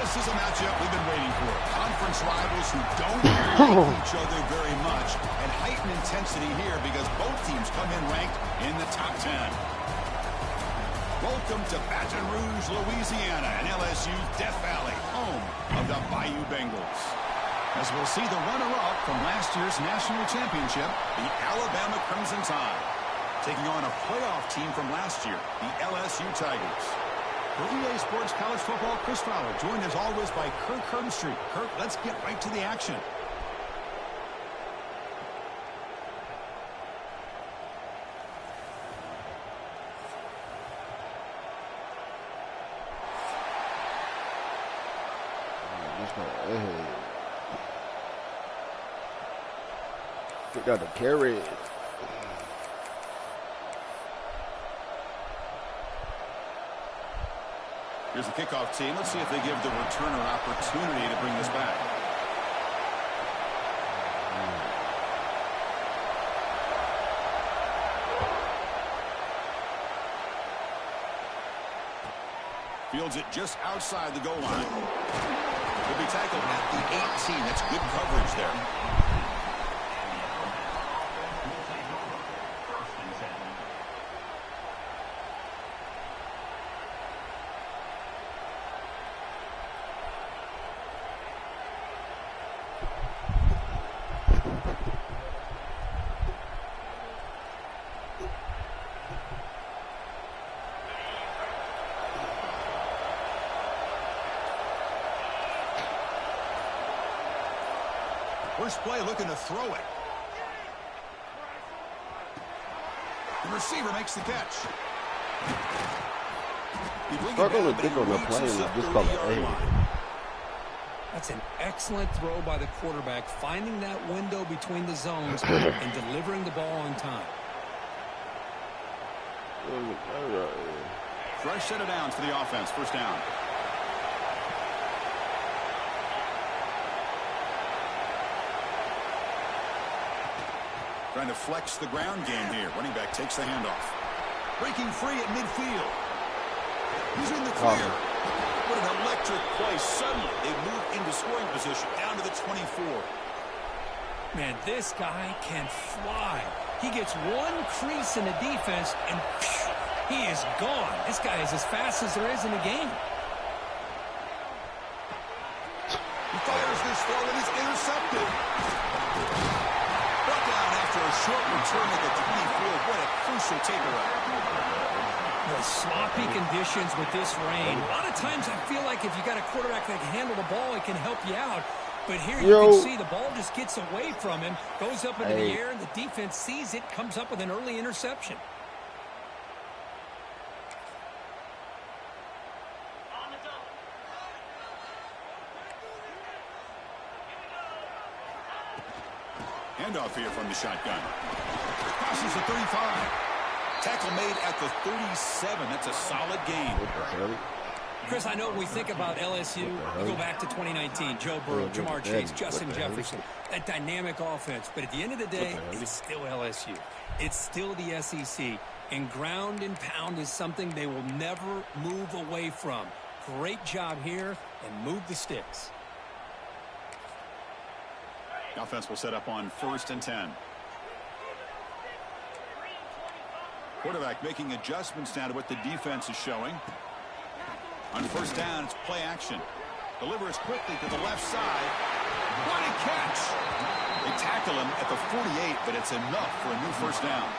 This is a matchup we've been waiting for. Conference rivals who don't like each other very much, and heightened intensity here because both teams come in ranked in the top 10. Welcome to Baton Rouge, Louisiana, and LSU's Death Valley, home of the Bayou Bengals. As we'll see the runner-up from last year's national championship, the Alabama Crimson Tide, taking on a playoff team from last year, the LSU Tigers. For EA Sports College Football, Chris Fowler, joined as always by Kirk Herbstreit. Kirk, let's get right to the action. They got to carry it. Here's the kickoff team. Let's see if they give the returner an opportunity to bring this back. Fields it just outside the goal line. Will be tackled at the 18. That's good coverage there. First play looking to throw it. The receiver makes the catch. That's an excellent throw by the quarterback, finding that window between the zones and delivering the ball on time. Fresh set of downs for the offense. First down. Trying to flex the ground game here. Running back takes the handoff. Breaking free at midfield. He's in the clear. What an electric play. Suddenly, they move into scoring position down to the 24. Man, this guy can fly. He gets one crease in the defense, and phew, he is gone. This guy is as fast as there is in the game. He fires this throw, and it's intercepted. A short return at the 24. What a crucial takeaway. The sloppy conditions with this rain. A lot of times I feel like if you got a quarterback that can handle the ball, it can help you out. But here you can see the ball just gets away from him, goes up into the air, and the defense sees it, comes up with an early interception. Handoff here from the shotgun. Passes the 35. Tackle made at the 37. That's a solid gain. Chris, I know when we think about LSU, you go back to 2019, Joe Burrow, Jamar Chase, Justin Jefferson, that dynamic offense. But at the end of the day, it's still LSU. It's still the SEC. And ground and pound is something they will never move away from. Great job here, and move the sticks. The offense will set up on 1st and 10. Quarterback making adjustments now to what the defense is showing. On 1st down, it's play action. Delivers quickly to the left side. What a catch! They tackle him at the 48, but it's enough for a new 1st down.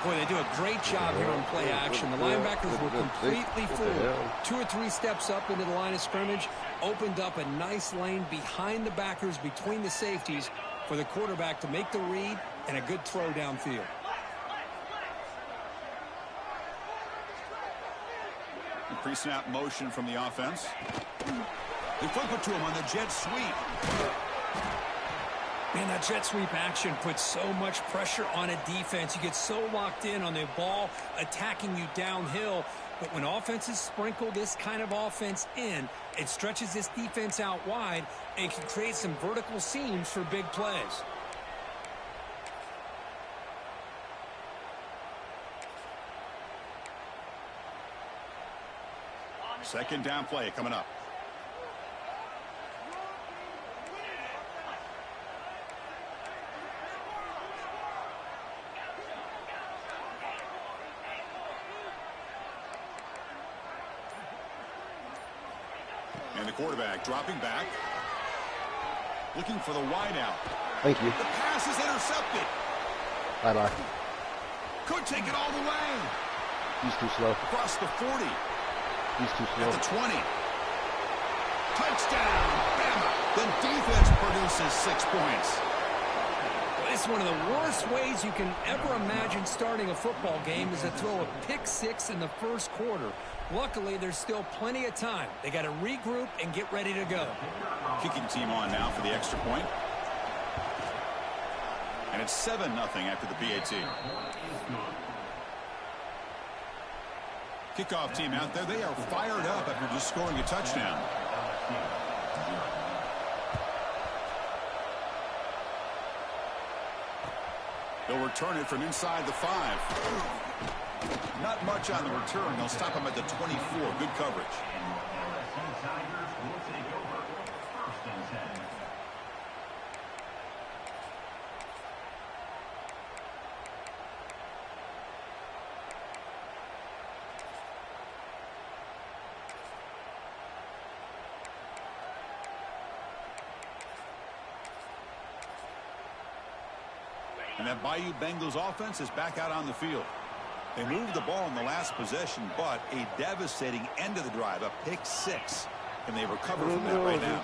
Boy, they do a great job here on play action. The linebackers were completely fooled. 2 or 3 steps up into the line of scrimmage, opened up a nice lane behind the backers, between the safeties, for the quarterback to make the read and a good throw downfield. Pre-snap motion from the offense. They flip it to him on the jet sweep. Man, that jet sweep action puts so much pressure on a defense. You get so locked in on the ball attacking you downhill. But when offenses sprinkle this kind of offense in, it stretches this defense out wide and can create some vertical seams for big plays. Second down play coming up. And the quarterback dropping back. Looking for the wide out. Thank you. The pass is intercepted. Bye-bye. Could take it all the way. He's too slow. Across the 40. He's too slow. At the 20. Touchdown, Bama. The defense produces 6 points. It's one of the worst ways you can ever imagine starting a football game is to throw a pick 6 in the first quarter. Luckily, there's still plenty of time. They got to regroup and get ready to go. Kicking team on now for the extra point. And it's 7-0 after the PAT. Kickoff team out there. They are fired up after just scoring a touchdown. They'll return it from inside the 5. Not much on the return. They'll stop him at the 24. Good coverage. And that Bayou Bengals offense is back out on the field. They moved the ball in the last possession, but a devastating end of the drive, a pick 6. And they recover from that right now.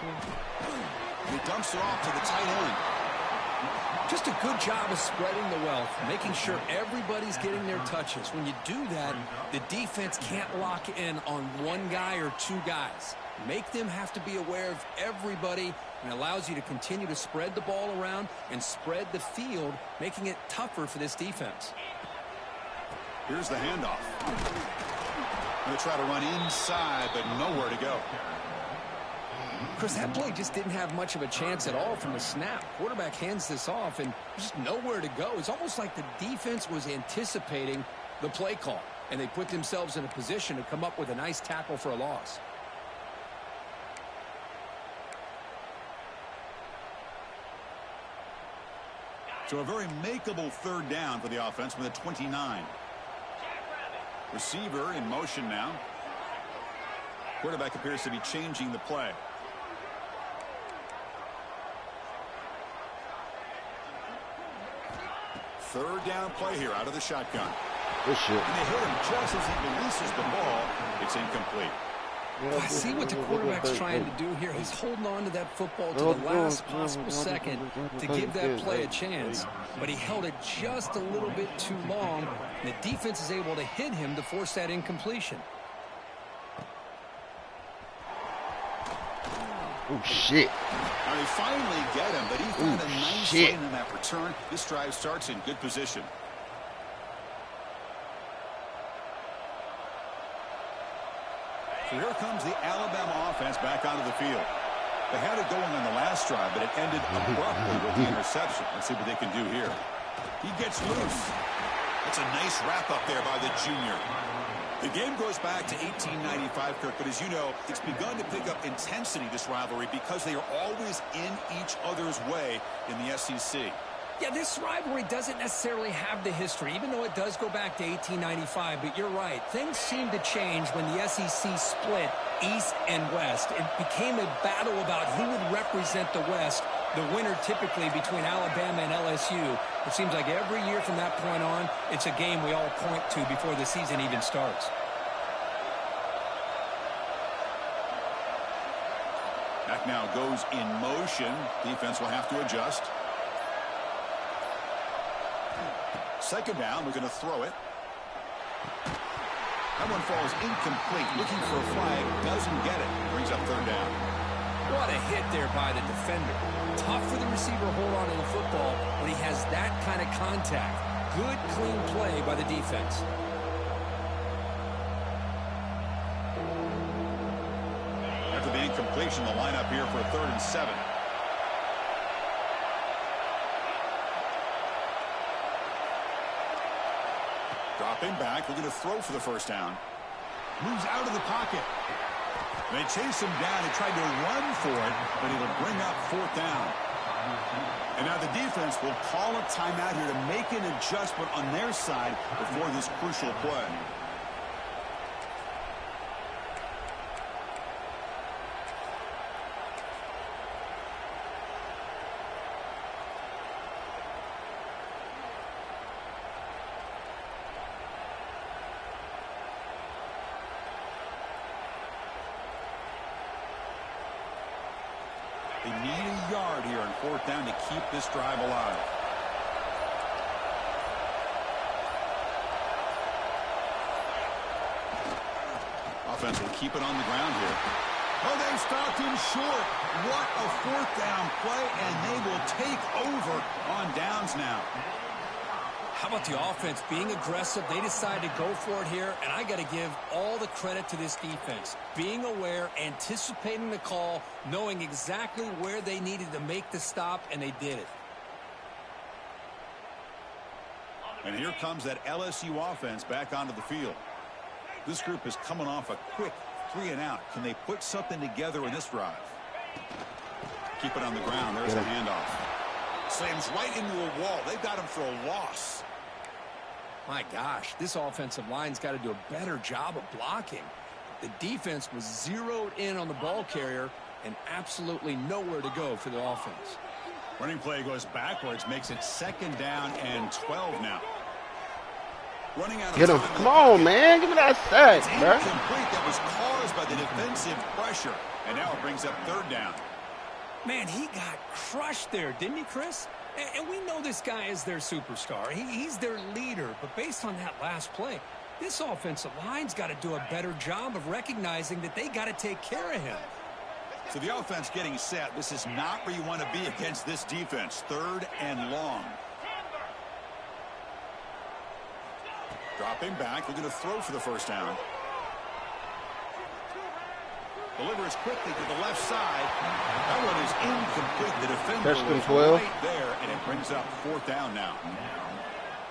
He dumps it off to the tight end. Just a good job of spreading the wealth, making sure everybody's getting their touches. When you do that, the defense can't lock in on one guy or 2 guys. Make them have to be aware of everybody, and allows you to continue to spread the ball around and spread the field, making it tougher for this defense. Here's the handoff. Going to try to run inside, but nowhere to go. Chris, that play just didn't have much of a chance at all from the snap. Quarterback hands this off, and just nowhere to go. It's almost like the defense was anticipating the play call, and they put themselves in a position to come up with a nice tackle for a loss. So a very makeable 3rd down for the offense with a 29. Receiver in motion now. Quarterback appears to be changing the play. Third down play here out of the shotgun. Good shit. And they hit him just as he releases the ball. It's incomplete. I see what the quarterback's trying to do here. He's holding on to that football to the last possible second to give that play a chance. But he held it just a little bit too long. And the defense is able to hit him to force that incompletion. Oh, shit. Now they finally get him, but he found a nice lane in that return. This drive starts in good position. So here comes the Alabama offense back onto the field. They had it going on the last drive, but it ended abruptly with the interception. Let's see what they can do here. He gets loose. That's a nice wrap up there by the junior. The game goes back to 1895, Kirk, but as you know, it's begun to pick up intensity, this rivalry, because they are always in each other's way in the SEC. Yeah, this rivalry doesn't necessarily have the history, even though it does go back to 1895. But you're right. Things seem to change when the SEC split East and West. It became a battle about who would represent the West, the winner typically between Alabama and LSU. It seems like every year from that point on, it's a game we all point to before the season even starts. Back now goes in motion. Defense will have to adjust. Second down, we're going to throw it. That one falls incomplete. Looking for a flag, doesn't get it. Brings up 3rd down. What a hit there by the defender. Tough for the receiver to hold on to the football when he has that kind of contact. Good, clean play by the defense. After the incompletion, the lineup here for a 3rd and 7. Dropping back, looking to throw for the first down. Moves out of the pocket. They chase him down. He tried to run for it, but it'll bring up 4th down. And now the defense will call a timeout here to make an adjustment on their side before this crucial play. They need a yard here on 4th down to keep this drive alive. Offense will keep it on the ground here. Oh, they stopped him short. What a 4th down play, and they will take over on downs now. How about the offense being aggressive? They decided to go for it here, and I got to give all the credit to this defense. Being aware, anticipating the call, knowing exactly where they needed to make the stop, and they did it. And here comes that LSU offense back onto the field. This group is coming off a quick 3-and-out. Can they put something together in this drive? Keep it on the ground. There's a handoff. Slams right into a wall. They've got him for a loss. My gosh, this offensive line's got to do a better job of blocking. The defense was zeroed in on the ball carrier and absolutely nowhere to go for the offense. Running play goes backwards, makes it 2nd down and 12 now. Running out of Get him. time. Come on, man. Give me that sack, It's bro. incomplete. That was caused by the defensive pressure. And now it brings up 3rd down. Man, he got crushed there, didn't he, Chris? And we know this guy is their superstar. He's their leader. But based on that last play, this offensive line's got to do a better job of recognizing that they got to take care of him. So the offense getting set. This is not where you want to be against this defense. 3rd and long. Dropping back, looking to throw for the 1st down. Delivers quickly to the left side. That one is incomplete. The defender was 12. right there, and it brings up 4th down now.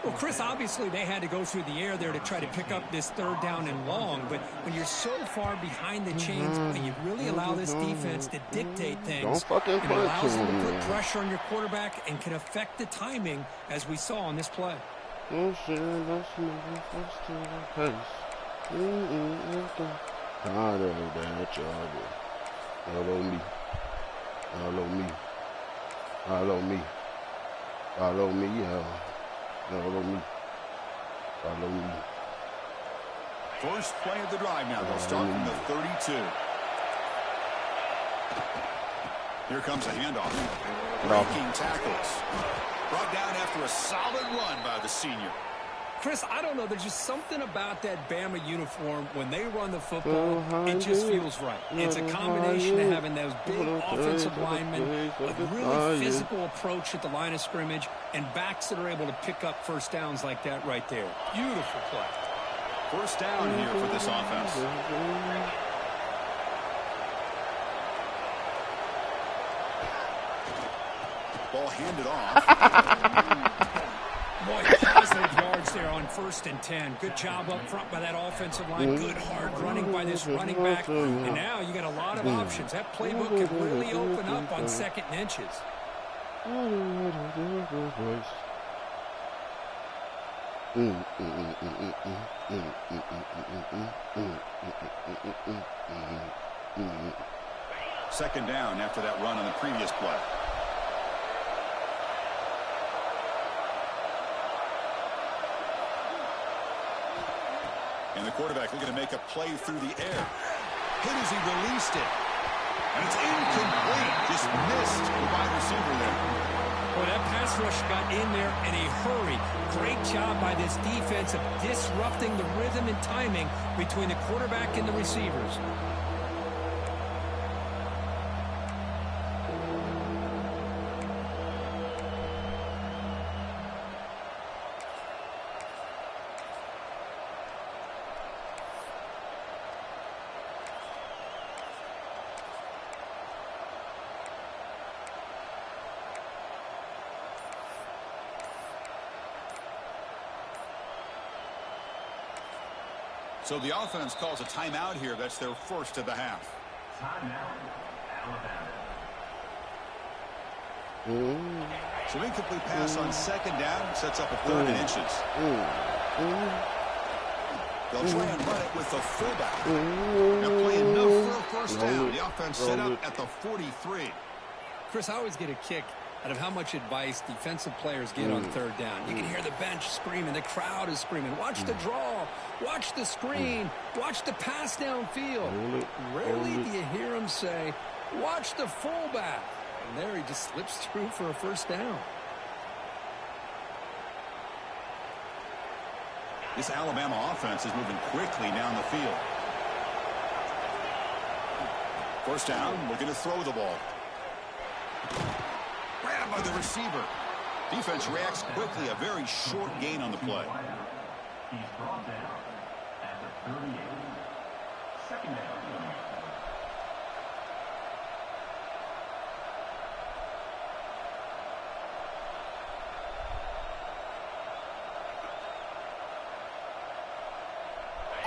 Well, Chris, obviously they had to go through the air there to try to pick up this 3rd down and long, but when you're so far behind the chains, you really allow this defense to dictate things. Don't fucking It allows them to put play. pressure on your quarterback and can affect the timing, as we saw on this play. Tired of that trouble. Follow me. Follow me. Follow me. Follow me, y'all. Follow me. Follow me. First play of the drive now. They'll start from the 32. Here comes a handoff. Breaking tackles. Brought down after a solid run by the senior. Chris, I don't know. There's just something about that Bama uniform. When they run the football, it just feels right. It's a combination of having those big offensive linemen, a really physical approach at the line of scrimmage, and backs that are able to pick up 1st downs like that right there. Beautiful play. 1st down here for this offense. Ball handed off. Boy, positive yards there on 1st and 10. Good job up front by that offensive line. Good hard running by this running back. And now you got a lot of options. That playbook can really open up on 2nd and inches. Second down after that run on the previous play. And the quarterback looking to make a play through the air. Hit as he released it. And it's incomplete. Just missed the wide receiver there. Boy, that pass rush got in there in a hurry. Great job by this defense of disrupting the rhythm and timing between the quarterback and the receivers. So the offense calls a timeout here. That's their 1st of the half. Timeout, Alabama. So incomplete pass on 2nd down sets up a 3rd and inches. They'll try and run it with the fullback. Now playing enough for a 1st down. The offense set up at the 43. Chris, I always get a kick out of how much advice defensive players get on 3rd down. You can hear the bench screaming. The crowd is screaming. Watch the draw. Watch the screen. Watch the pass downfield. Rarely do you hear them say, watch the fullback. And there he just slips through for a first down. This Alabama offense is moving quickly down the field. First down, looking to throw the ball. Grabbed by the receiver. Defense reacts quickly, a very short gain on the play. He's brought down at the 38. Second down.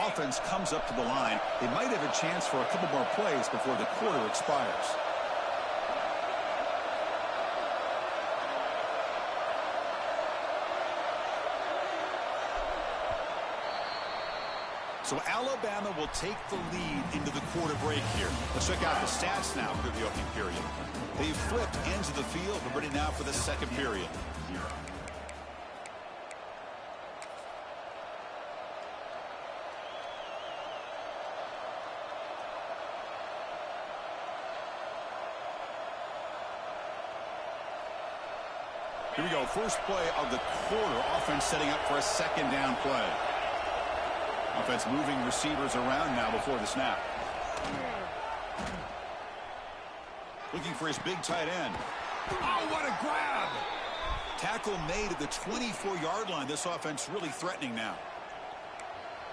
Offense comes up to the line. They might have a chance for a couple more plays before the quarter expires. So Alabama will take the lead into the quarter break here. Let's check out the stats now for the opening period. They've flipped ends of the field. We're ready now for the second period. Here we go. First play of the quarter. Offense setting up for a second down play. Offense moving receivers around now before the snap. Looking for his big tight end. Oh, what a grab! Tackle made at the 24-yard line. This offense really threatening now.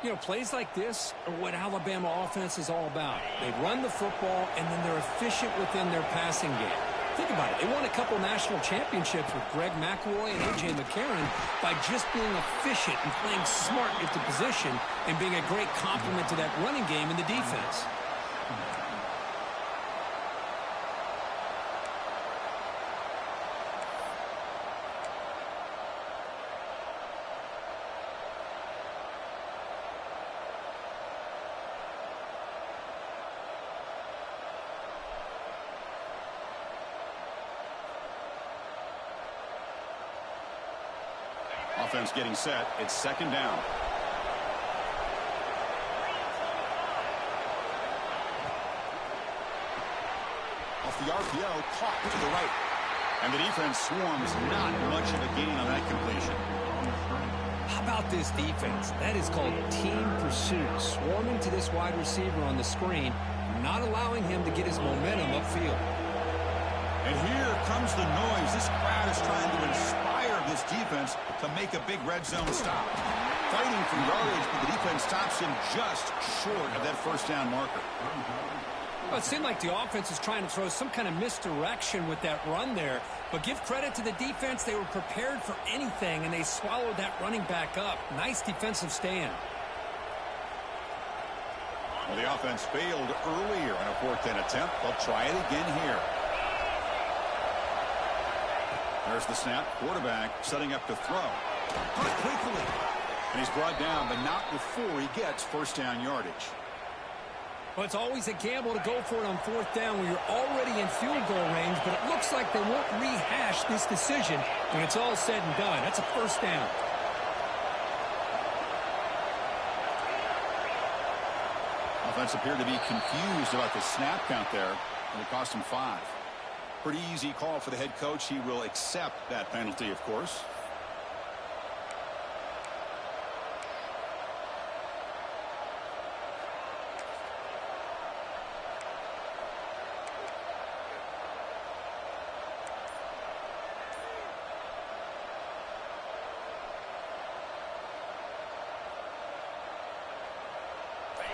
You know, plays like this are what Alabama offense is all about. They run the football, and then they're efficient within their passing game. Think about it. They won a couple national championships with Greg McElroy and A.J. McCarron by just being efficient and playing smart at the position and being a great complement to that running game in the defense. Offense getting set. It's second down. Off the RPO, caught to the right. And the defense swarms. Not much of a gain on that completion. How about this defense? That is called team pursuit. Swarming to this wide receiver on the screen, not allowing him to get his momentum upfield. And here comes the noise. This crowd is trying to inspire this defense to make a big red zone stop. Fighting for yardage, but the defense stops him just short of that first down marker. Well, it seemed like the offense is trying to throw some kind of misdirection with that run there. But give credit to the defense. They were prepared for anything, and they swallowed that running back up. Nice defensive stand. Well, the offense failed earlier on a fourth down attempt. They'll try it again here. There's the snap. Quarterback setting up to throw. Caught quickly. And he's brought down, but not before he gets first down yardage. Well, it's always a gamble to go for it on fourth down when you're already in field goal range, but it looks like they won't rehash this decision when it's all said and done. That's a first down. Offense appeared to be confused about the snap count there, and it cost him 5. Pretty easy call for the head coach. He will accept that penalty, of course.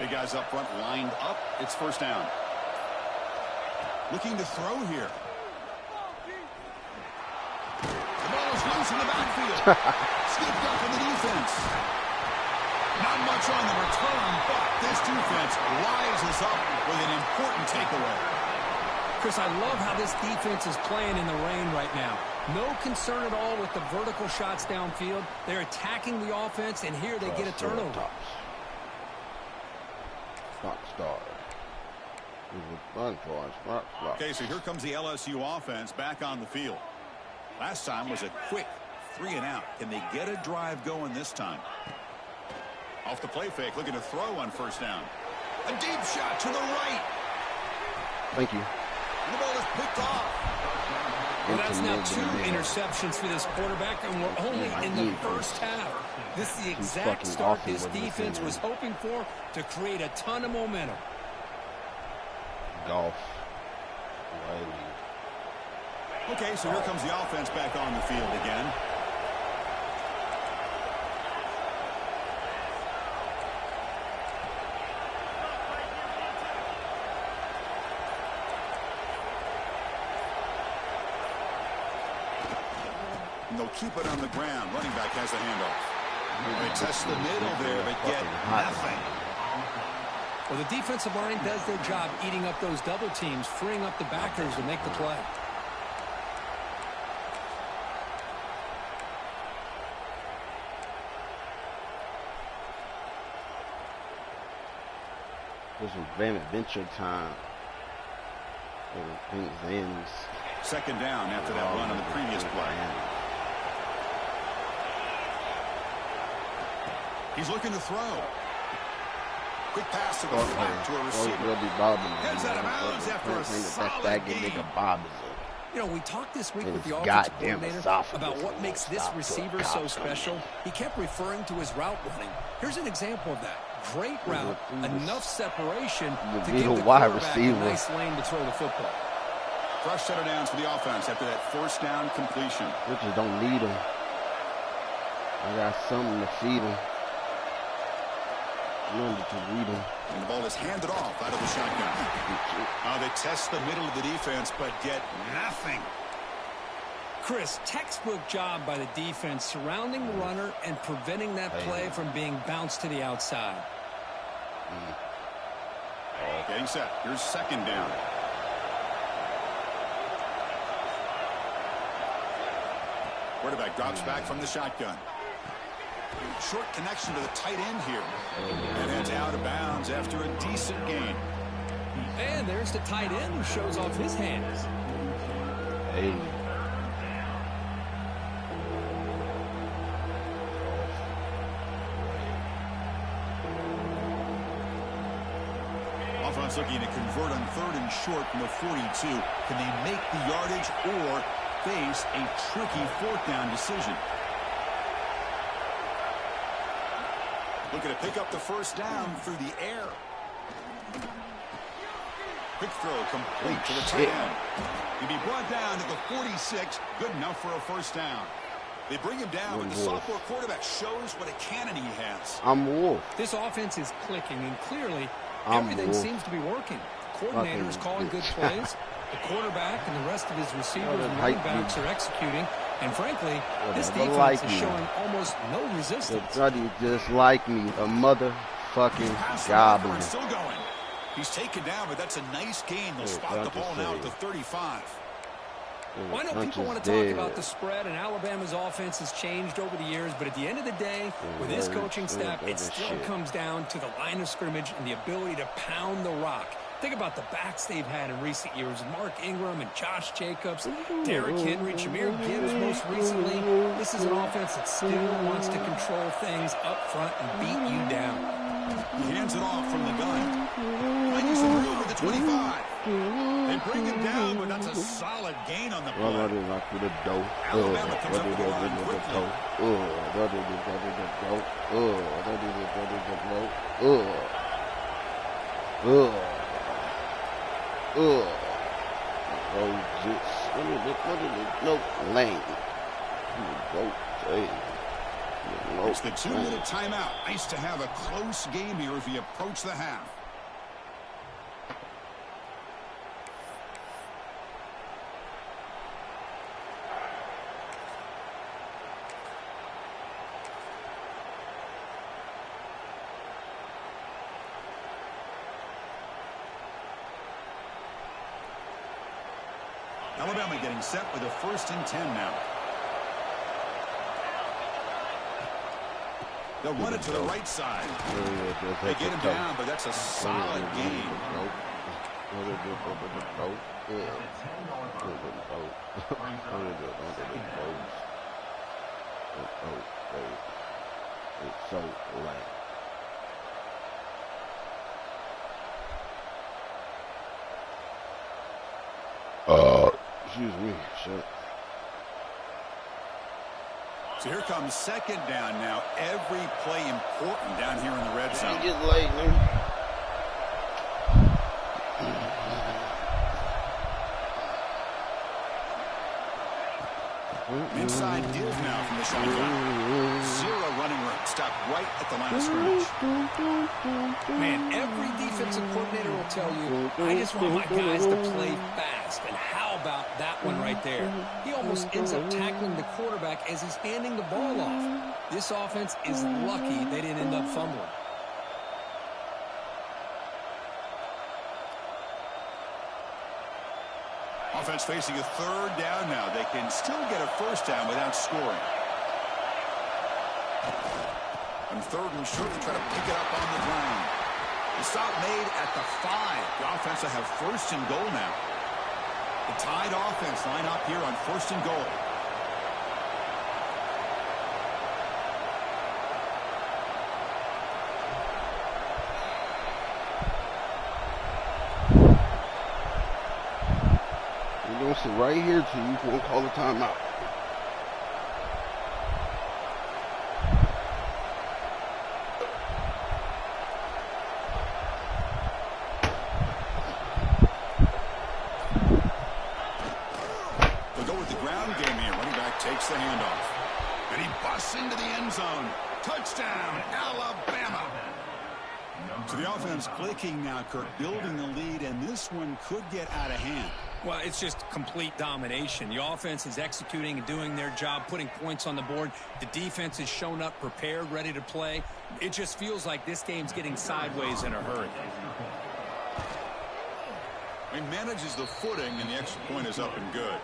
Big guys up front lined up. It's first down. Looking to throw here. The ball is loose in the backfield. Skipped up in the defense. Not much on the return, but this defense rises up with an important takeaway. Chris, I love how this defense is playing in the rain right now. No concern at all with the vertical shots downfield. They're attacking the offense, and here they get a turnover. Okay, so here comes the LSU offense back on the field. Last time was a quick 3-and-out. Can they get a drive going this time? Off the play fake, looking to throw on first down. A deep shot to the right. Thank you. And the ball is picked off. Well, that's now 2 interceptions for this quarterback, and we're only in the first half. This is the exact start this defense was hoping for to create a ton of momentum. Golf. Okay, so here comes the offense back on the field again. And they'll keep it on the ground. Running back has a handoff. They test the middle there, but get nothing. Well, the defensive line does their job eating up those double teams, freeing up the backers to make the play. There's some Van Adventure time. Things ends. Second down after that run on the previous play. He's looking to throw. Quick pass to the flat to a receiver. Heads out of bounds after a solid game. You know, we talked this week with the offensive coordinator about what makes this receiver so special. He kept referring to his route running. Here's an example of that. Great route, enough separation to give the quarterback a nice lane to throw the football. Fresh set of downs for the offense after that first down completion. We just don't need him. I got something to feed him. Remember to read him. And the ball is handed off out of the shotgun. They test the middle of the defense, but get nothing. Chris, textbook job by the defense surrounding the runner and preventing that play from being bounced to the outside. Getting set. Here's second down. Quarterback drops back from the shotgun. Short connection to the tight end here. And heads out of bounds after a decent gain. And there's the tight end who shows off his hands. Hey. Offense looking to convert on 3rd and short from the 42. Can they make the yardage or face a tricky 4th down decision? Looking to pick up the first down through the air. Quick throw complete to the tight end. He'll be brought down to the 46. Good enough for a first down. They bring him down, but the sophomore quarterback shows what a cannon he has. I'm Wolf. This offense is clicking, and clearly everything seems to be working. The coordinator is calling good plays. The quarterback and the rest of his receivers and running backs are executing. And frankly, this defense is showing almost no resistance. Buddy just like me, a motherfucking goblin. Still going. He's taken down, but that's a nice gain. They'll spot the ball now at the 35. Well, I know people want to talk about the spread, and Alabama's offense has changed over the years, but at the end of the day, with this coaching staff, it still comes down to the line of scrimmage and the ability to pound the rock. Think about the backs they've had in recent years. Mark Ingram and Josh Jacobs, Derrick Henry, Jahmyr Gibbs most recently. This is an offense that still wants to control things up front and beat you down. He hands it off from the gun. Finding some room with the 25. They bring him down, but that's a solid gain on the play. Alabama comes up with the line quickly. It's the 2-minute timeout. Nice to have a close game here as we approach the half. Alabama getting set with a 1st and 10 now. They'll run it to the right side. They get him down, but that's a solid gain. It's so late. Excuse me, shit. So here comes second down now. Every play important down here in the red zone. Get late, man. Inside div now from the shotgun. Zero running room. Stopped right at the line of scrimmage. Man, every defensive coordinator will tell you, I just want my guys to play fast. And how about that one right there? He almost ends up tackling the quarterback as he's handing the ball off. This offense is lucky they didn't end up fumbling. Offense facing a third down now. They can still get a first down without scoring. And third and short to try to pick it up on the ground. The stop made at the 5. The offense will have first and goal now. The Tide offense line up here on first and goal. We're going to sit right here till you can call the timeout. They'll go with the ground game here. Running back takes the handoff. And he busts into the end zone. Touchdown, Alabama. So the offense clicking now, Kirk, building the lead, and this one could get out of hand. Well, it's just complete domination. The offense is executing and doing their job, putting points on the board. The defense has shown up, prepared, ready to play. It just feels like this game's getting sideways in a hurry. He manages the footing, and the extra point is up and good.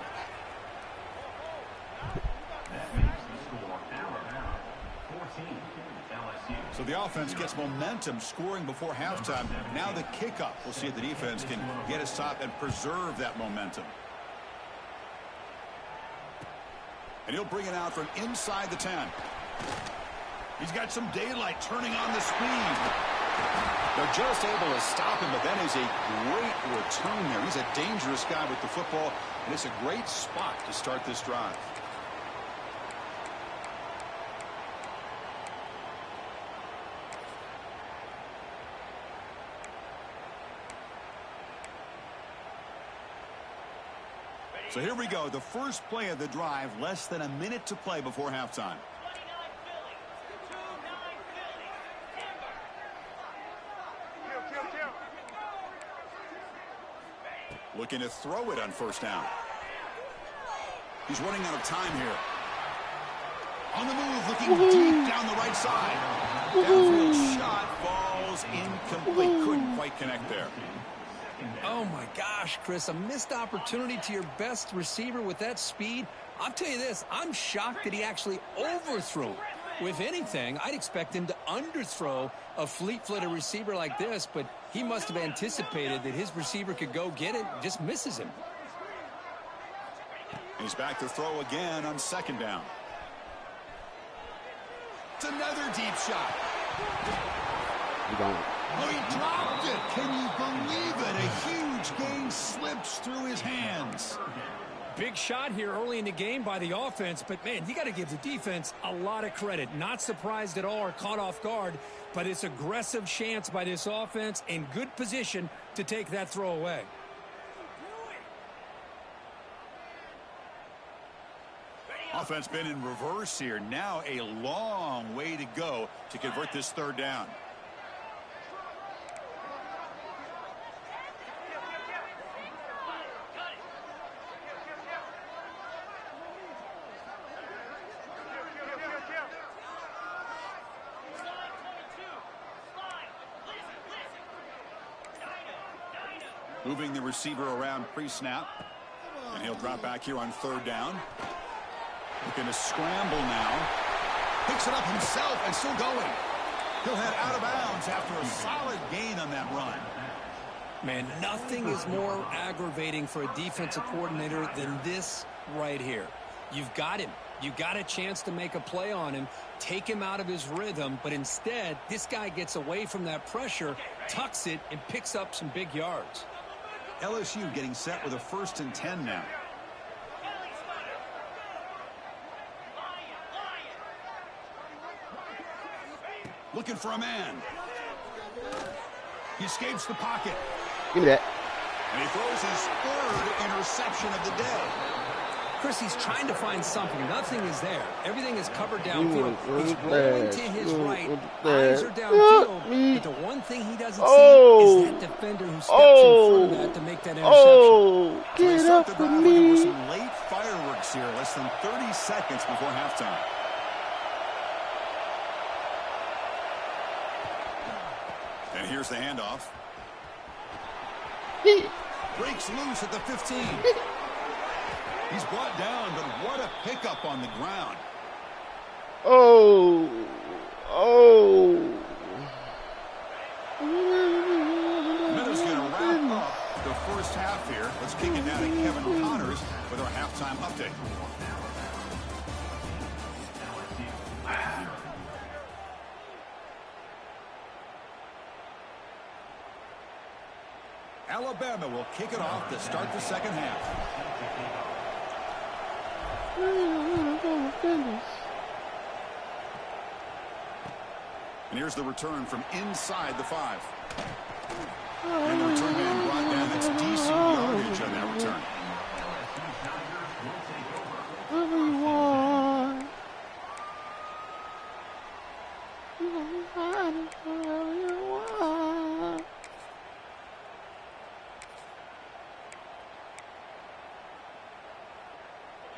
That makes the score Alabama 14, LSU. So the offense gets momentum, scoring before halftime. Now the kickoff. We'll see if the defense can get a stop and preserve that momentum. And he'll bring it out from inside the 10. He's got some daylight turning on the speed. They're just able to stop him, but that is a great return there. He's a dangerous guy with the football, and it's a great spot to start this drive. So here we go, the first play of the drive, less than a minute to play before halftime. Looking to throw it on first down. He's running out of time here. On the move, looking deep down the right side. Downfield shot falls incomplete. Couldn't quite connect there. Oh, my gosh, Chris, a missed opportunity to your best receiver with that speed. I'll tell you this, I'm shocked that he actually overthrew. If anything, I'd expect him to underthrow a fleet-footed receiver like this, but he must have anticipated that his receiver could go get it and just misses him. He's back to throw again on second down. It's another deep shot. Oh, he dropped it. Can you believe it? A huge gain slips through his hands. Big shot here early in the game by the offense, but, man, you got to give the defense a lot of credit. Not surprised at all or caught off guard, but it's aggressive chance by this offense in good position to take that throw away. Offense been in reverse here. Now a long way to go to convert this third down. Moving the receiver around pre-snap. And he'll drop back here on third down. Looking to scramble now. Picks it up himself and still going. He'll head out of bounds after a solid gain on that run. Man, nothing is more aggravating for a defensive coordinator than this right here. You've got him. You got a chance to make a play on him, take him out of his rhythm, but instead, this guy gets away from that pressure, tucks it, and picks up some big yards. LSU getting set with a 1st and 10 now. Looking for a man. He escapes the pocket. Give me that. And he throws his third interception of the day. Chris, he's trying to find something. Nothing is there. Everything is covered downfield. He's rolling to his right. Eyes are downfield. But the one thing he doesn't see is that defender who steps in front of that to make that interception. Get up with me. Some late fireworks here. Less than 30 seconds before halftime. And here's the handoff. Breaks loose at the 15. He's brought down, but what a pickup on the ground. Oh. Minutes going to wrap up the first half here. Let's kick it down to Kevin Connors with our halftime update. Alabama will kick it off to start the second half. And here's the return from inside the 5. And the return man brought down. That's decent yardage on that return.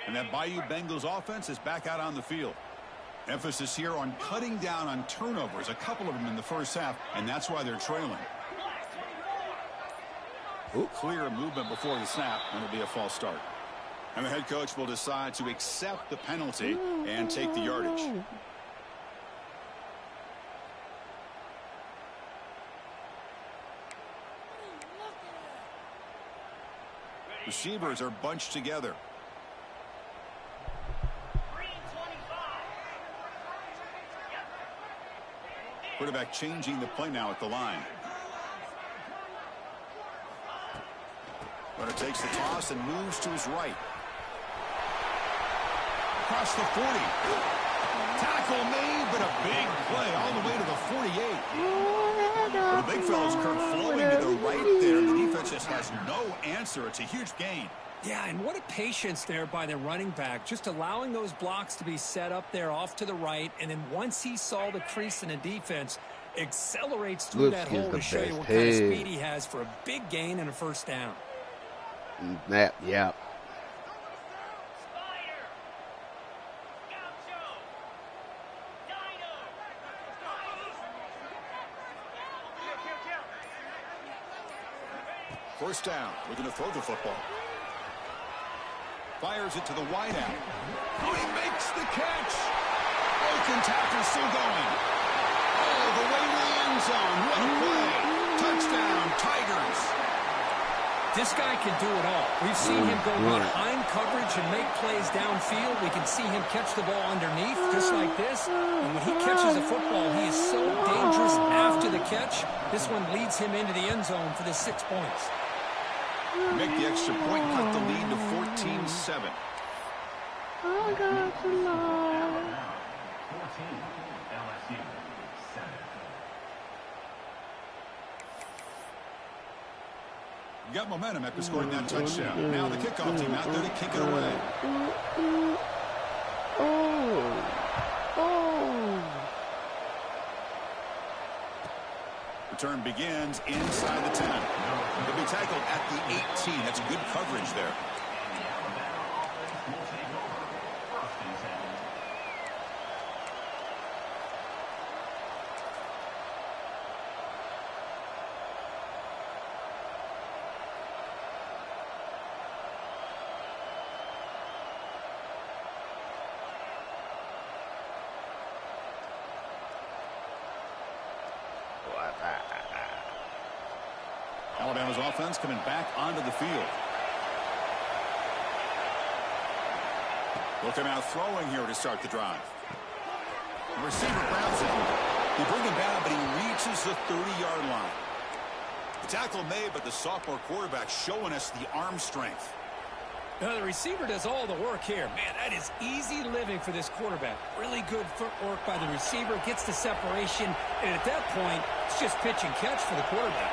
And that Bayou Bengals offense is back out on the field. Emphasis here on cutting down on turnovers, a couple of them in the first half, and that's why they're trailing. Clear movement before the snap, and it'll be a false start. And the head coach will decide to accept the penalty and take the yardage. Receivers are bunched together. Quarterback changing the play now at the line. Runner takes the toss and moves to his right. Across the 40. Tackle made, but a big play all the way to the 48. Well, the big fellow's Kirk flowing to the right there. The defense just has no answer. It's a huge gain. Yeah, and what a patience there by the running back, just allowing those blocks to be set up there off to the right, and then once he saw the crease in the defense, accelerates through that hole to show you what kind of speed he has for a big gain and a first down. Yeah. First down. We're going to throw the football. Fires it to the wide out. Oh, he makes the catch. Broken tackle still going. Oh, the way to the end zone. What a play. Touchdown, Tigers. This guy can do it all. We've seen him go behind coverage and make plays downfield. We can see him catch the ball underneath just like this. And when he catches a football, he is so dangerous after the catch. This one leads him into the end zone for the 6 points. Make the extra point, cut the lead to 14-7. I got to lie. 14, LSU, 7. You got momentum after scoring that touchdown. Now the kickoff team out there to kick it away. Return begins inside the 10. He'll be tackled at the 18. That's good coverage there. Alabama's offense coming back onto the field. Looking out throwing here to start the drive. The receiver grabs it. They bring him down, but he reaches the 30-yard line. The tackle made, but the sophomore quarterback showing us the arm strength. Now the receiver does all the work here. Man, that is easy living for this quarterback. Really good footwork by the receiver. Gets the separation. And at that point, it's just pitch and catch for the quarterback.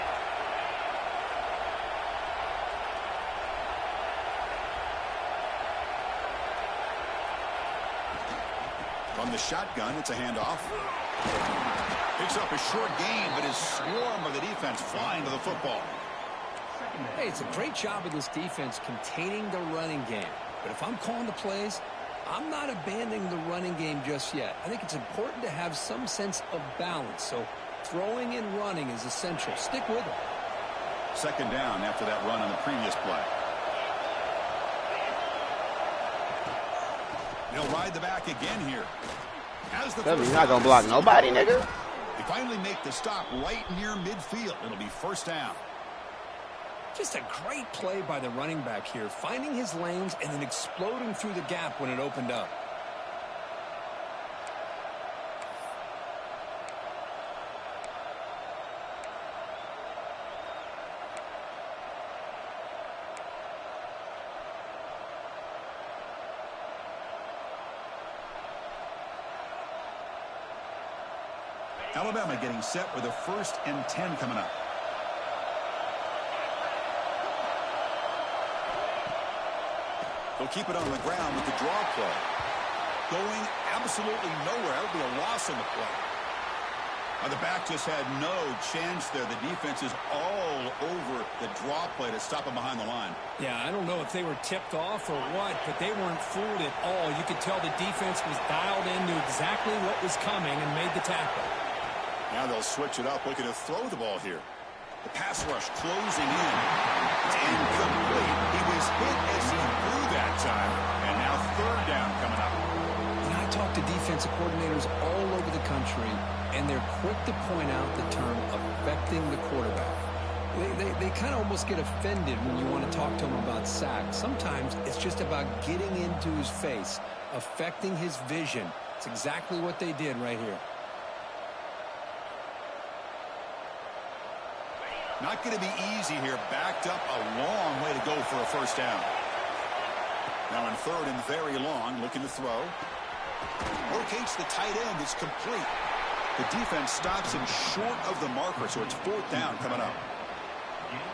From the shotgun, it's a handoff. Picks up a short gain, but is swarmed by the defense flying to the football. Hey, it's a great job of this defense containing the running game. But if I'm calling the plays, I'm not abandoning the running game just yet. I think it's important to have some sense of balance. So throwing and running is essential. Stick with it. Second down after that run on the previous play. They'll ride the back again here. He's not going to block nobody, nigga. They finally make the stop right near midfield. It'll be first down. Just a great play by the running back here, finding his lanes and then exploding through the gap when it opened up. Alabama getting set with a 1st and 10 coming up. They'll keep it on the ground with the draw play. Going absolutely nowhere. That would be a loss on the play. Now the back just had no chance there. The defense is all over the draw play to stop him behind the line. Yeah, I don't know if they were tipped off or what, but they weren't fooled at all. You could tell the defense was dialed in, knew exactly what was coming, and made the tackle. Now they'll switch it up, looking to throw the ball here. The pass rush closing in. It's incomplete. He was hit as he threw that time. And now 3rd down coming up. And I talk to defensive coordinators all over the country, and they're quick to point out the term affecting the quarterback. They kind of almost get offended when you want to talk to them about sacks. Sometimes it's just about getting into his face, affecting his vision. It's exactly what they did right here. Not going to be easy here. Backed up a long way to go for a first down. Now in 3rd and very long, looking to throw. Locates the tight end. It's complete. The defense stops him short of the marker, so it's 4th down coming up.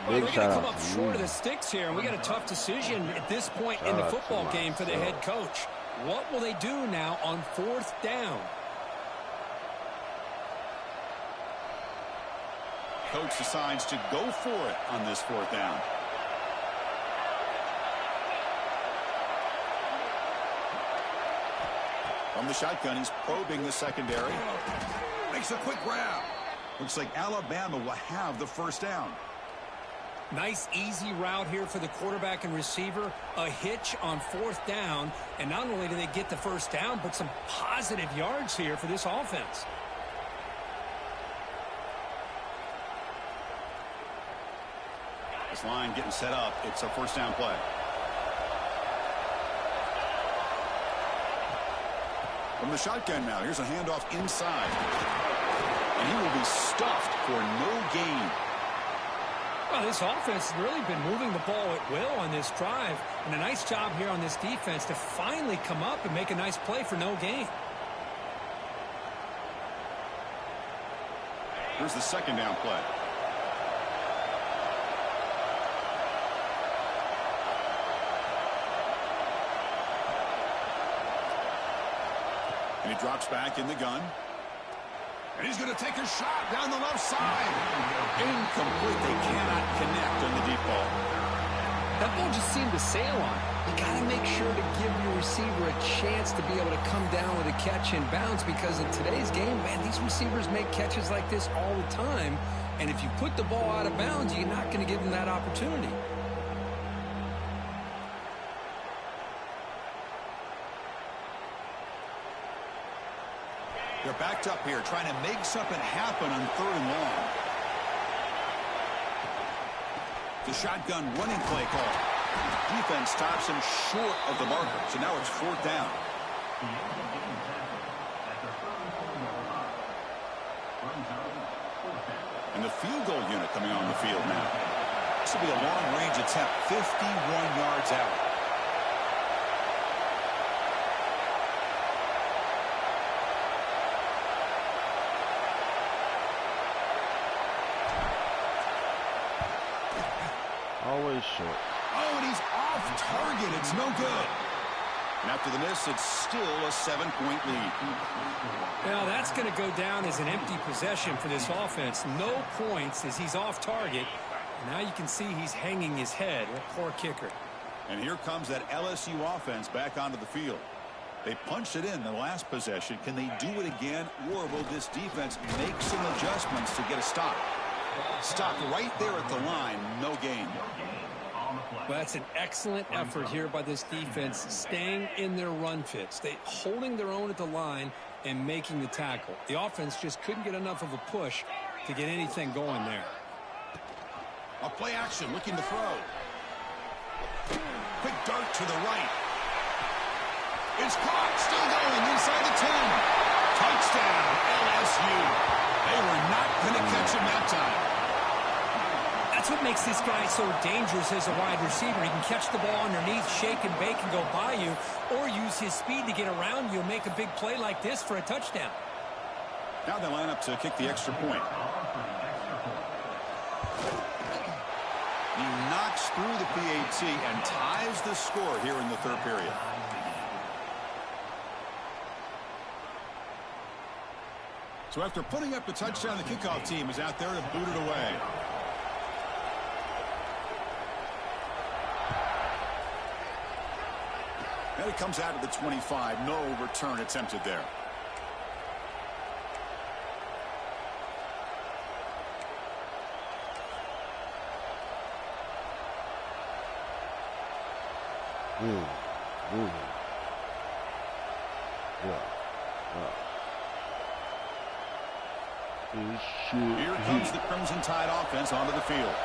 Well, they're going to come up short of the sticks here, and we got a tough decision at this point in the football game for the head coach. What will they do now on 4th down? Coach decides to go for it on this 4th down. From the shotgun, he's probing the secondary. Makes a quick grab. Looks like Alabama will have the first down. Nice, easy route here for the quarterback and receiver. A hitch on 4th down. And not only do they get the first down, but some positive yards here for this offense. This line getting set up. It's a first down play. From the shotgun now, here's a handoff inside. And he will be stuffed for no gain. Well, this offense has really been moving the ball at will on this drive. And a nice job here on this defense to finally come up and make a nice play for no gain. Here's the second down play. And he drops back in the gun. And he's going to take a shot down the left side. Incomplete. They cannot connect on the deep ball. That ball just seemed to sail on. You got to make sure to give your receiver a chance to be able to come down with a catch and bounce, because in today's game, man, these receivers make catches like this all the time. And if you put the ball out of bounds, you're not going to give them that opportunity. They're backed up here, trying to make something happen on 3rd and long. The shotgun running play call. Defense stops him short of the marker, so now it's 4th down. And the field goal unit coming on the field now. This will be a long-range attempt, 51 yards out. Always short. Oh, and he's off target. It's no good. And after the miss, it's still a 7-point lead. Now, that's going to go down as an empty possession for this offense. No points as he's off target. Now you can see he's hanging his head. A poor kicker. And here comes that LSU offense back onto the field. They punched it in the last possession. Can they do it again, or will this defense make some adjustments to get a stop? Stop right there at the line. No gain. Well, that's an excellent effort here by this defense, staying in their run fits. They holding their own at the line and making the tackle. The offense just couldn't get enough of a push to get anything going there. A play action, looking to throw. Quick dart to the right. It's caught, still going inside the 10. Touchdown, LSU. They were not going to catch him that time. That's what makes this guy so dangerous as a wide receiver. He can catch the ball underneath, shake and bake, and go by you, or use his speed to get around you and make a big play like this for a touchdown. Now they line up to kick the extra point. He knocks through the PAT and ties the score here in the third period. So after putting up the touchdown, the kickoff team is out there to boot it away. And it comes out of the 25. No return attempted there. Here comes the Crimson Tide offense onto the field.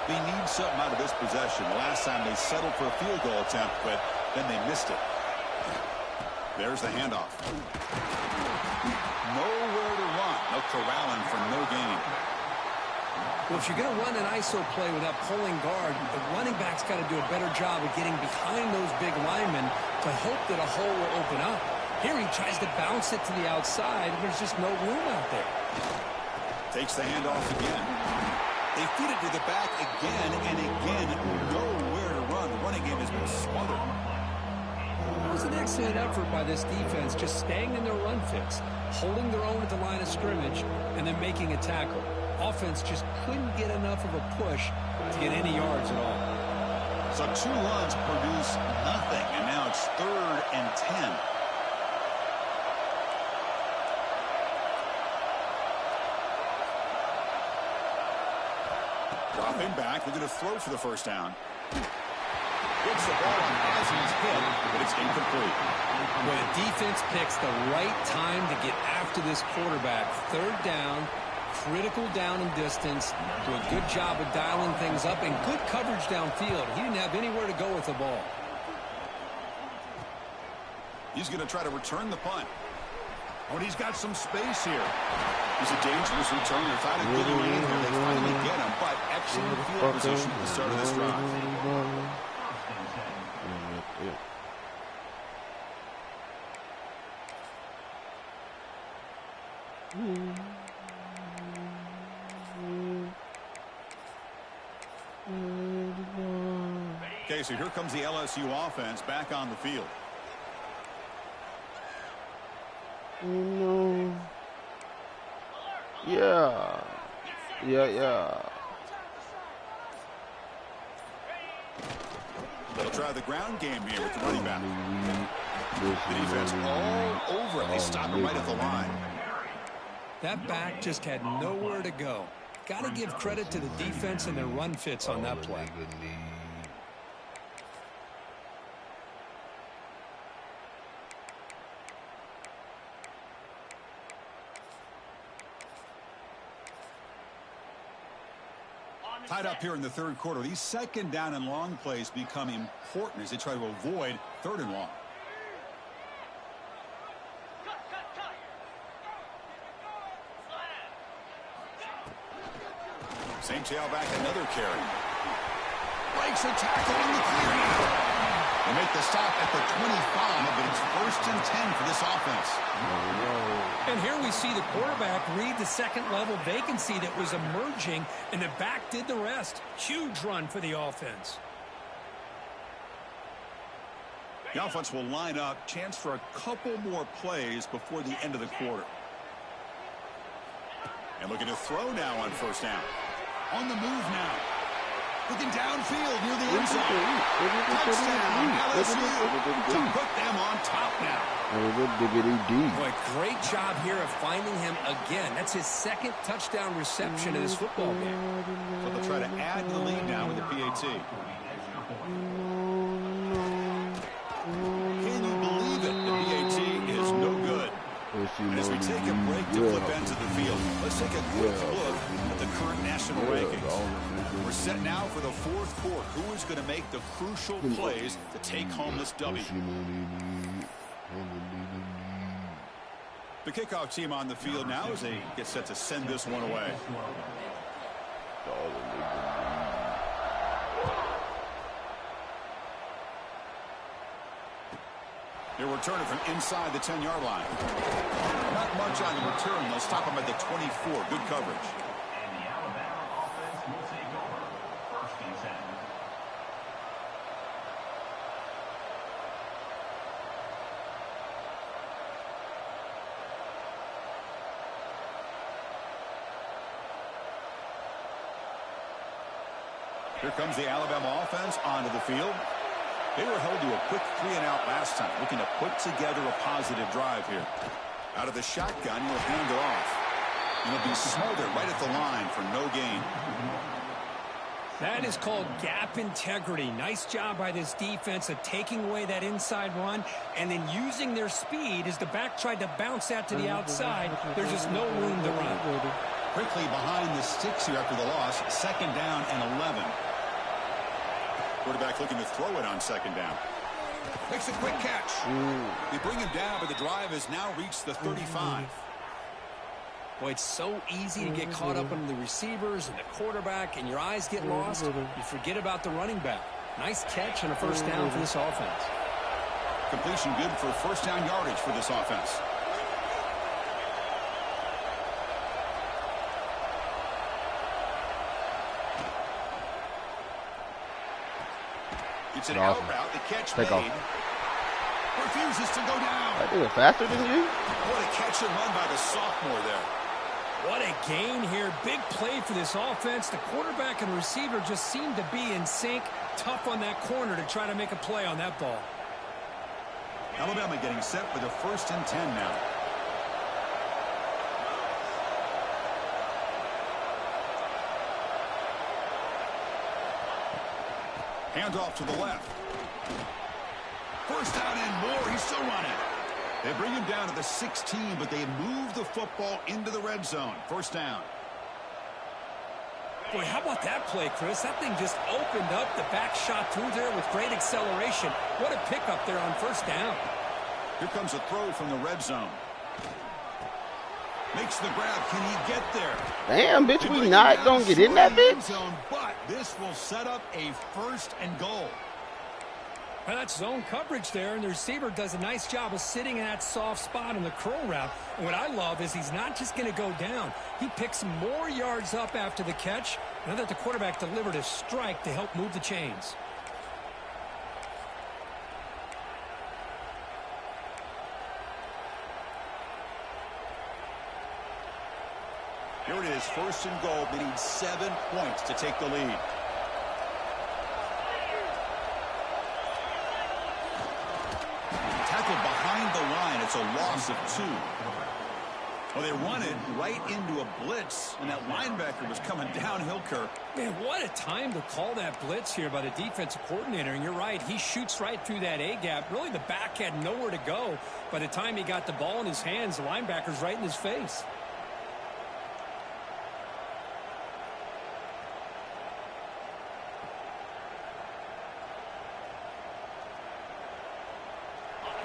They need something out of this possession. The last time they settled for a field goal attempt, but then they missed it. There's the handoff. Nowhere to run. No corralling for no gain. Well, if you're going to run an ISO play without pulling guard, the running back's got to do a better job of getting behind those big linemen to hope that a hole will open up. Here he tries to bounce it to the outside, and there's just no room out there. Takes the handoff again. They feed it to the back again and again. Nowhere to run. The running game has been smothered. It was an excellent effort by this defense, just staying in their run fits, holding their own at the line of scrimmage, and then making a tackle. Offense just couldn't get enough of a push to get any yards at all. So 2 runs produce nothing, and now it's 3rd and 10. Dropping back, looking to throw for the first down. Gets the ball on as he's hit, but it's incomplete. Well, the defense picks the right time to get after this quarterback. 3rd down, critical down and distance. Do a good job of dialing things up and good coverage downfield. He didn't have anywhere to go with the ball. He's going to try to return the punt. Oh, and he's got some space here. He's a dangerous returner. Trying to get him in here. They finally get him, but excellent field position at the start of this drive. Okay, so here comes the LSU offense back on the field. No. Yeah. They'll try the ground game here with the running back. The defense all over it. They stop him right at the line. That back just had nowhere to go. Got to give credit to the defense and their run fits on that play. Tied up here in the third quarter. These 2nd down and long plays become important as they try to avoid 3rd and long. Same tailback, another carry. Breaks a tackle in the clear. They make the stop at the 25, but it's 1st and 10 for this offense. And here we see the quarterback read the second-level vacancy that was emerging, and the back did the rest. Huge run for the offense. The offense will line up. Chance for a couple more plays before the end of the quarter. And looking to throw now on 1st down. On the move now. Looking downfield near the end zone. Touchdown, LSU. To put them on top now. Boy, great job here of finding him again. That's his 2nd touchdown reception in this football game. So they'll try to add to the lead now with the PAT. Can you believe it? The PAT is no good. And as we take a break to flip ends of the field, let's take a quick look at the current national rankings. We're set now for the 4th quarter. Who is going to make the crucial plays to take home this W? The kickoff team on the field now as they get set to send this one away. They're returning from inside the 10-yard line. Not much on the return. They'll stop them at the 24. Good coverage. And the Alabama offense will take over 1st and 10. Here comes the Alabama offense onto the field. They were held to a quick 3-and-out last time, looking to put together a positive drive here. Out of the shotgun, he'll hand it off. And he'll be smothered right at the line for no gain. That is called gap integrity. Nice job by this defense of taking away that inside run and then using their speed as the back tried to bounce that to the outside. There's just no room to run. Quickly behind the sticks here after the loss. 2nd down and 11. Quarterback looking to throw it on 2nd down. Makes a quick catch. They bring him down, but the drive has now reached the 35. Boy, it's so easy to get caught up on the receivers and the quarterback, and your eyes get lost. You forget about the running back. Nice catch and a 1st down for this offense. Completion good for 1st down yardage for this offense. It's an out route. The catch made. Refuses to go down. I think it's faster than you. What a catch and run by the sophomore there. What a gain here. Big play for this offense. The quarterback and receiver just seem to be in sync. Tough on that corner to try to make a play on that ball. Alabama getting set for the 1st and 10 now. Handoff to the left. 1st down and more. He's still running. They bring him down to the 16, but they move the football into the red zone. 1st down. Boy, how about that play, Chris? That thing just opened up. The back shot through there with great acceleration. What a pickup there on 1st down. Here comes a throw from the red zone. Makes the grab. Can he get there? Damn, bitch, we not gonna get in that bitch? Zone, but this will set up a 1st and goal. Well, that's zone coverage there, and the receiver does a nice job of sitting in that soft spot on the curl route. And what I love is he's not just going to go down. He picks more yards up after the catch, now that the quarterback delivered a strike to help move the chains. Here it is, 1st and goal. They need 7 points to take the lead. Tackled behind the line. It's a loss of 2. Well, they run it right into a blitz, and that linebacker was coming downhill, Kirk. Man, what a time to call that blitz here by the defensive coordinator. And you're right, he shoots right through that A-gap. Really, the back had nowhere to go. By the time he got the ball in his hands, the linebacker's right in his face.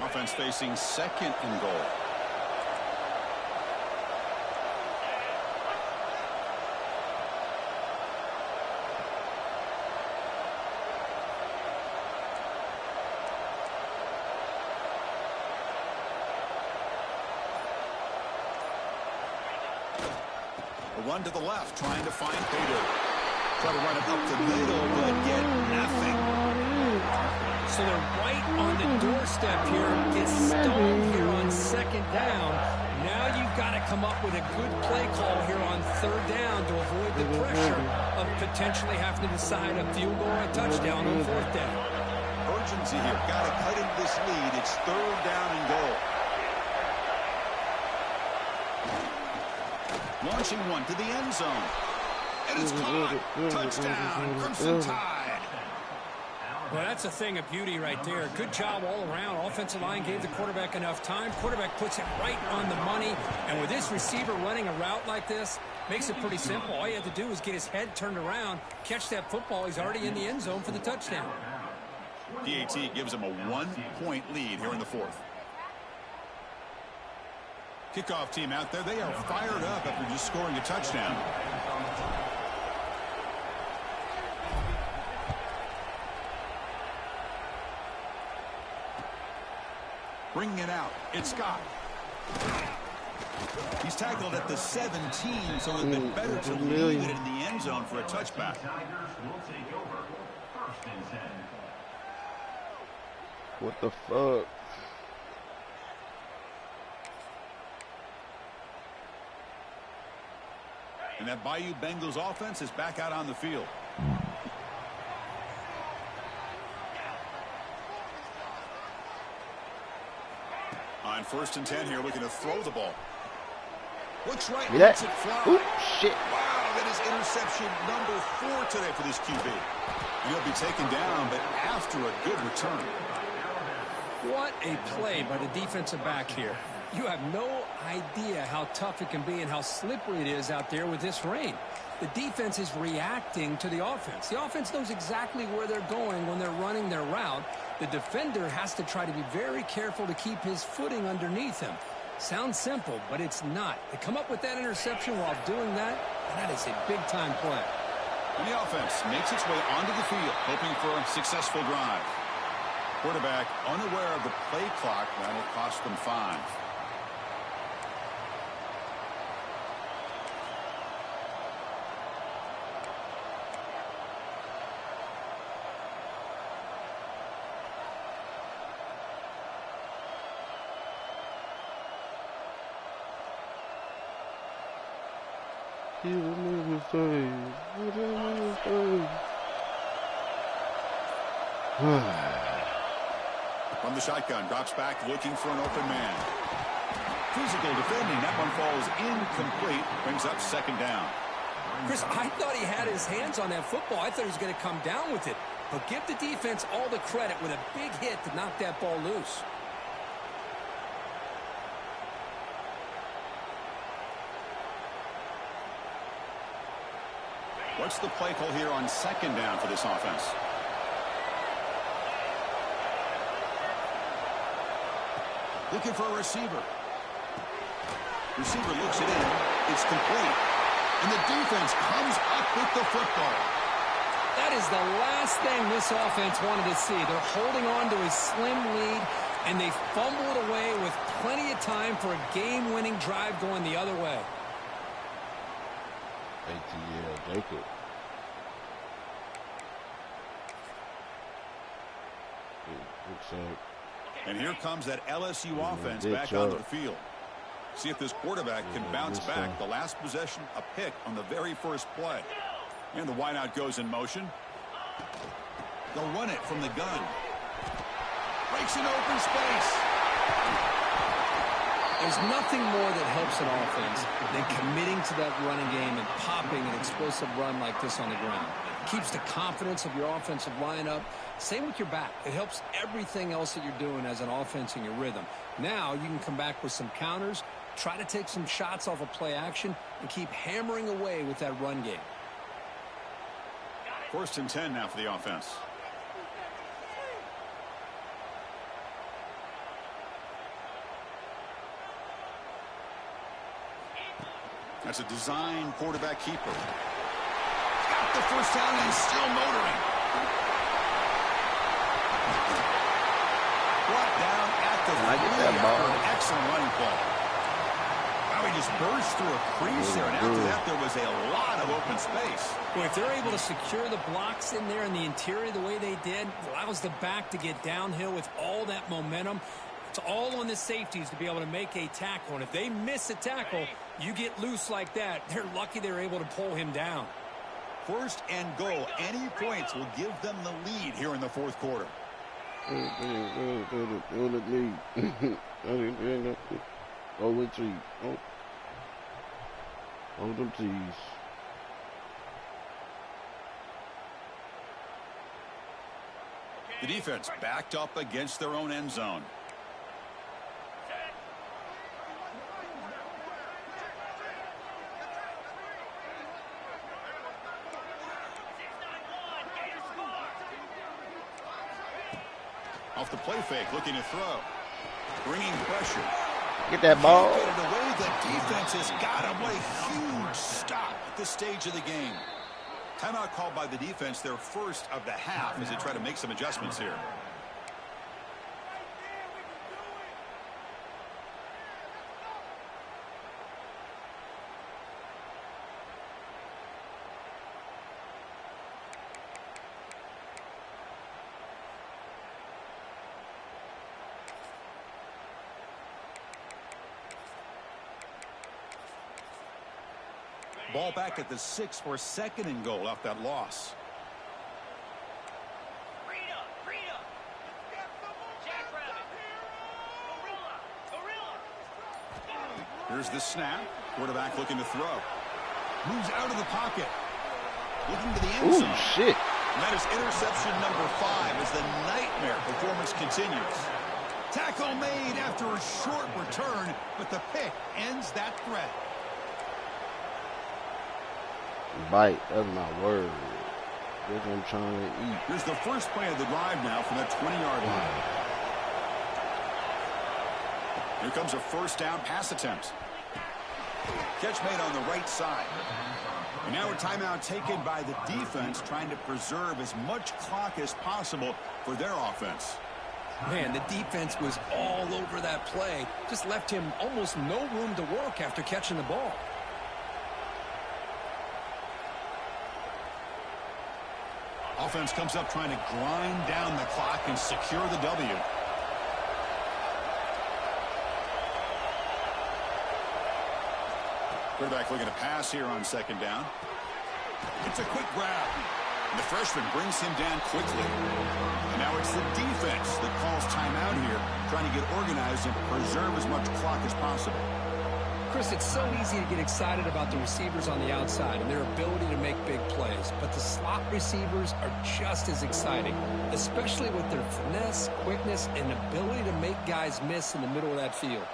Offense facing 2nd and goal. A run to the left, trying to find Bader. Try to run it up the middle, but get nothing. So they're right on the doorstep here. Gets stoned here on second down. Now you've got to come up with a good play call here on third down to avoid the pressure of potentially having to decide a field goal or a touchdown on fourth down. Urgency here. Got to cut into this lead. It's third down and goal. Launching one to the end zone. It is caught. Touchdown. Crimson Tide. Well, that's a thing of beauty right there. Good job all around. Offensive line gave the quarterback enough time. Quarterback puts it right on the money. And with this receiver running a route like this, makes it pretty simple. All you have to do is get his head turned around, catch that football. He's already in the end zone for the touchdown. PAT gives him a 1-point lead here in the fourth. Kickoff team out there. They are fired up after just scoring a touchdown. Bringing it out. It's Scott. He's tackled at the 17, so it would have been better to leave it in the end zone for a touchback. What the fuck? And that Bayou Bengals offense is back out on the field. On 1st and 10 here, looking to throw the ball. Looks right, lets it fly. Ooh, shit. Wow, that is interception number 4 today for this QB. And he'll be taken down, but after a good return. What a play by the defensive back here. You have no idea how tough it can be and how slippery it is out there with this rain. The defense is reacting to the offense. The offense knows exactly where they're going when they're running their route. The defender has to try to be very careful to keep his footing underneath him. Sounds simple, but it's not. To come up with that interception while doing that, that is a big-time play. And the offense makes its way onto the field, hoping for a successful drive. Quarterback unaware of the play clock. That'll cost them 5. From the shotgun, drops back, looking for an open man. Physical defending. That one falls incomplete. Brings up 2nd down. Chris, I thought he had his hands on that football. I thought he was going to come down with it. But give the defense all the credit with a big hit to knock that ball loose. What's the play call here on 2nd down for this offense? Looking for a receiver. Receiver looks it in. It's complete. And the defense comes up with the football. That is the last thing this offense wanted to see. They're holding on to a slim lead, and they fumble it away with plenty of time for a game-winning drive going the other way. ATL Jacob. And here comes that LSU offense back onto the field. See if this quarterback can bounce back. The last possession, a pick on the very first play. And the wideout goes in motion. They'll run it from the gun. Breaks an open space. There's nothing more that helps an offense than committing to that running game and popping an explosive run like this on the ground. It keeps the confidence of your offensive lineup. Same with your back. It helps everything else that you're doing as an offense in your rhythm. Now you can come back with some counters, try to take some shots off of play action, and keep hammering away with that run game. 1st and 10 now for the offense. That's a design quarterback keeper. Got the first down and still motoring. Brought down at the 3 after an excellent running play. Now he just burst through a crease there, and after that, there was a lot of open space. Well, if they're able to secure the blocks in there in the interior the way they did, allows the back to get downhill with all that momentum. It's all on the safeties to be able to make a tackle. And if they miss a tackle, you get loose like that. They're lucky they're able to pull him down. First and goal. Any points will give them the lead here in the fourth quarter. Hold them tees. The defense backed up against their own end zone. Off the play fake, looking to throw. Bringing pressure. Get that ball. Get it away. The defense has got him. What a huge stop at this stage of the game. Timeout called by the defense, their first of the half, as they try to make some adjustments here. Ball back at the 6 for second and goal off that loss. Here's the snap. Quarterback looking to throw. Moves out of the pocket. Looking to the end zone. Ooh, shit. And that is interception number 5 as the nightmare performance continues. Tackle made after a short return, but the pick ends that threat. Bite, that's my word. That's what I'm trying to eat. Here's the first play of the drive now from that 20-yard line. Here comes a first down pass attempt. Catch made on the right side. And now a timeout taken by the defense, trying to preserve as much clock as possible for their offense. Man, the defense was all over that play. Just left him almost no room to work after catching the ball. Offense comes up trying to grind down the clock and secure the W. Quarterback looking to pass here on second down. It's a quick grab. And the freshman brings him down quickly. And now it's the defense that calls timeout here, trying to get organized and preserve as much clock as possible. Chris, it's so easy to get excited about the receivers on the outside and their ability to make big plays, but the slot receivers are just as exciting, especially with their finesse, quickness, and ability to make guys miss in the middle of that field.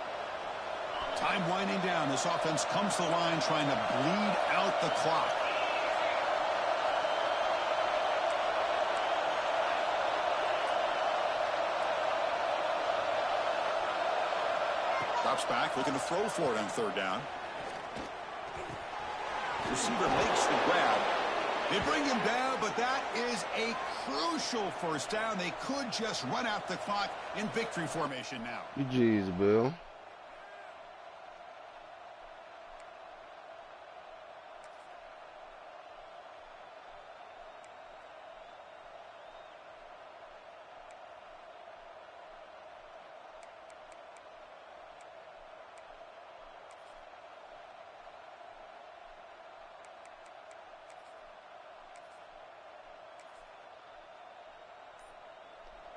Time winding down. This offense comes to the line trying to bleed out the clock. Drops back, looking to throw for it on third down. Receiver makes the grab. They bring him down, but that is a crucial first down. They could just run out the clock in victory formation now. Jeez, Bill.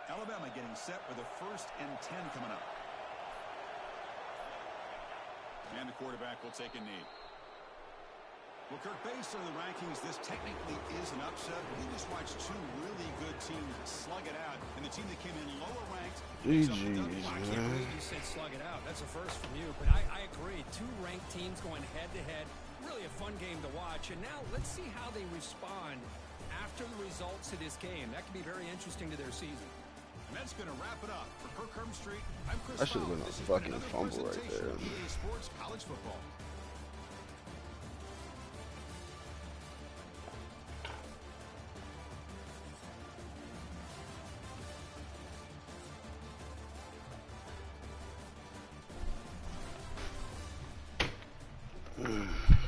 Alabama getting set with a 1st and 10 coming up. And the quarterback will take a knee. Well, Kirk, based on the rankings, this technically is an upset. We just watched two really good teams slug it out, and the team that came in lower ranked. GG's, I can't believe you said slug it out. That's a first from you, but I agree. Two ranked teams going head-to-head. Really a fun game to watch. And now let's see how they respond after the results of this game. That could be very interesting to their season. And that's going to wrap it up for Kirk Street. I'm Chris. I should have been a fucking fumble right there. Sports College Football. Mm.